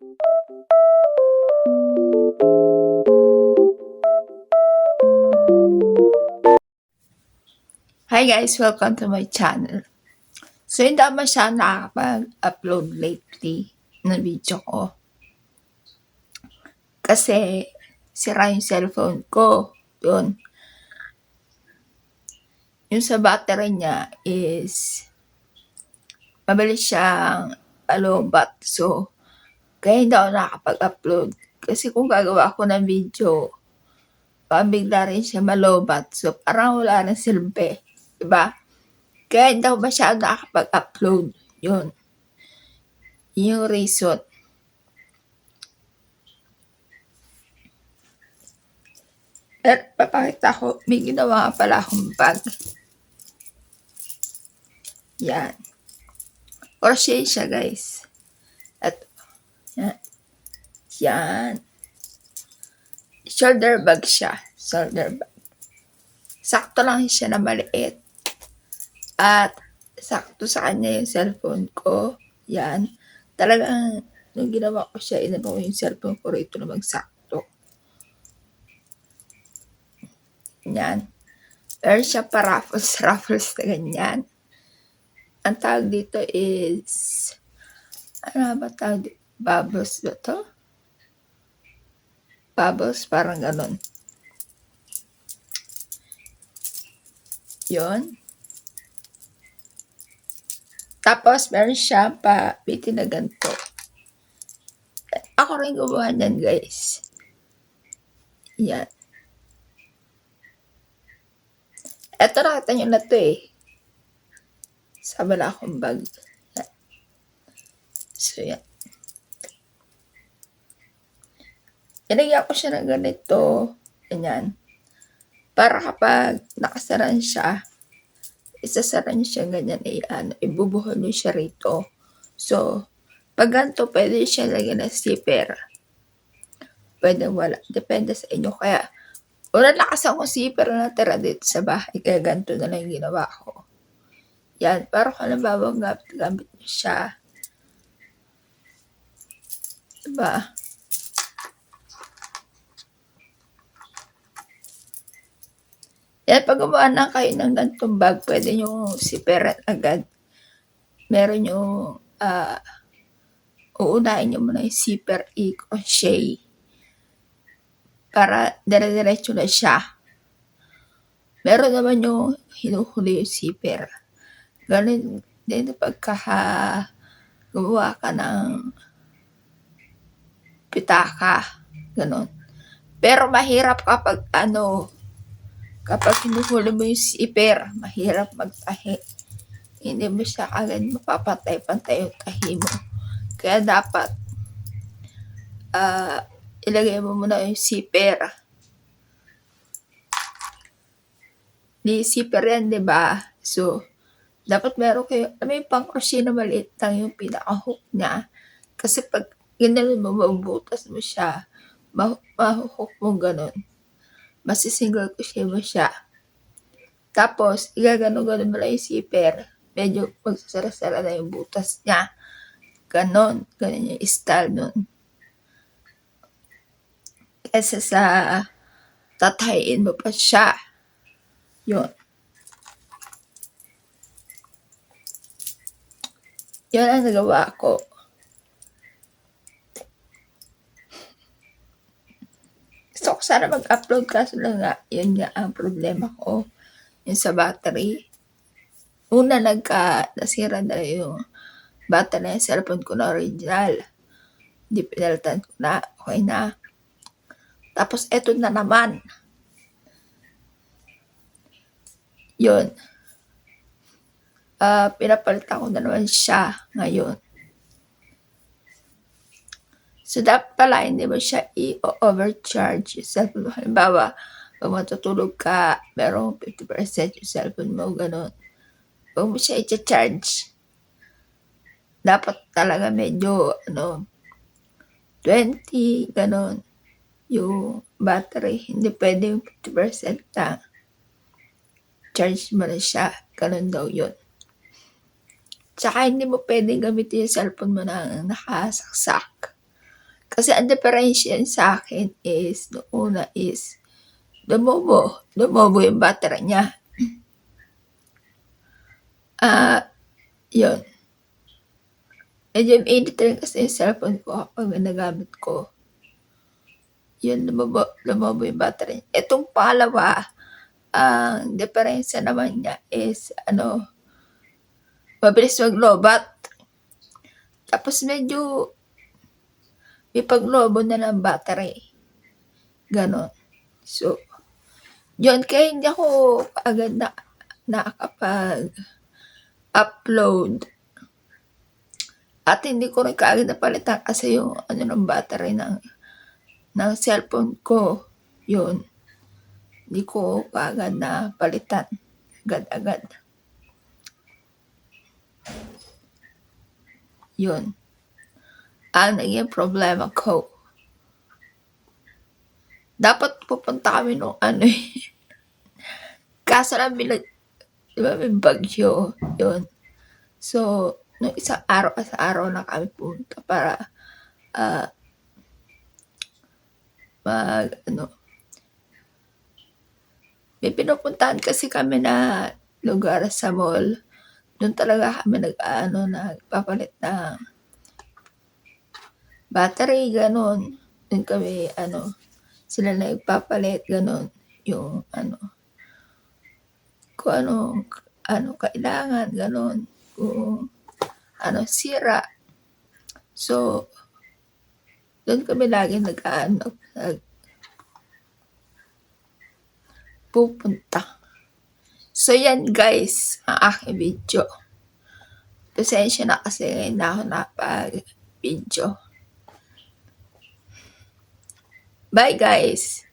Hi guys! Welcome to my channel. So, hindi naman siya nakakapag-upload lately ng video ko. Kasi, sira yung cellphone ko. Yun. Yung sa battery niya is mabilis siyang alobat. So, kaya hindi ako nakakapag-upload. Kasi kung gagawa ako ng video, bigla rin siya malobat. So, parang wala nang silbi. Diba? Kaya hindi ako masyado nakakapag-upload. Yun. Yung reason. Pero papakita ko, may ginawa pala akong bag. Yan. Crochet siya guys. At, yan. Yan. Shoulder bag siya. Shoulder bag. Sakto lang siya na maliit. At, sakto sa kanya yung cellphone ko. Yan. Talagang, nung ginawa ko siya, inano ko yung cellphone ko rito na magsakto. Yan. Pero siya pa raffles na ganyan. Ang tawag dito is, ano ba tawag dito? Bubbles ba to? Bubbles, parang ganun. Yun. Tapos, meron siya pa bitin na ganito. Ako rin gumawa niyan, guys. Yan. Eto, nakita nyo na to eh. Sa wala akong bag. Yan. So, yan. Inagyan ko siya ng ganito. Ganyan. Para kapag nakasaran siya, isasara niyo siya ganyan, ibubuhol niyo siya rito. So, pag ganito, pwede siya lagyan ng zipper. Pwede wala. Depende sa inyo. Kaya, wala lakas akong zipper na natira dito sa bahay. Kaya ganito na lang yung ginawa ko. Yan. Para kung halimbawa gamit niyo siya. Diba? Yan. Pag gumawa na kayo ng ganitong bag, pwede nyo zipperan agad. Meron yung uunahin nyo muna yung zipper i-crochet para dire-diretso na siya. Meron naman yung hinuhuli yung zipper. Ganun din pagka gumawa ka ng pitaka. Ganun. Pero mahirap kapag kapag hinuhuli mo yung zipper, mahirap magtahi. Hindi mo siya agad mapapantay-pantay yung tahi mo. Kaya dapat ilagay mo muna yung zipper. Di zipper yan, diba? So, dapat meron kayo, may pang-crochet na maliit lang yung pinaka-hook niya. Kasi pag ginanon mo, mabubutas mo siya, mahuhook mo ganun. Masisingle crochet mo siya. Tapos, igaganon-ganon mo lang yung zipper. Medyo magsasara-sara na yung butas niya. Ganon. Ganon yung style nun. Kesa sa tatayin mo pa siya. Yun. Yun ang nagawa ko. Gusto ko sana mag-upload kaso lang nga, yun nga ang problema ko. Yung sa battery. Una nasira na yung battery ng cellphone ko na original. Hindi pinalitan ko na. Okay na. Tapos eto na naman. Yun. Pinapalitan ko na naman siya ngayon. So, dapat pala hindi mo siya i-overcharge yung cellphone mo. Halimbawa, pag matutulog ka, merong 50% yung cellphone mo, gano'n. Huwag mo siya i-charge. Dapat talaga medyo, 20, gano'n, yung battery. Hindi pwede yung 50% na charge mo na siya. Gano'n daw yun. Tsaka hindi mo pwedeng gamitin yung cellphone mo na nakasaksak. Kasi ang diferensya sa akin is, nung una is, lumobo yung battery niya. Yun. Medyo mainit rin kasi yung cellphone ko kapag ginagamit ko. Yun, lumobo yung battery. Itong pangalawa, ang diferensya naman niya is, mabilis maglobat. Tapos medyo may paglobo na ng battery. Ganon. So, yun, kaya hindi ako agad nakakapag-upload. At hindi ko rin kaagad napalitan kasi yung ng battery ng cellphone ko. Yun. Hindi ko kaagad napalitan. Agad-agad. Yun. Ang naging problema ko. Dapat pupunta kami nung kaso lang di ba may bagyo. Yun. So, nung isang araw na kami pumunta para may pinupuntahan kasi kami na lugar sa mall. Doon talaga kami nagpapalit ng battery, ganon. Doon kami, sila nagpapalit, ganon. Yung, kung kailangan, ganon. Kung, sira. So, doon kami lagi pupunta. So, yan guys, ang aking video. Pasensya na kasi ngayon na ako napag-video. Bye guys!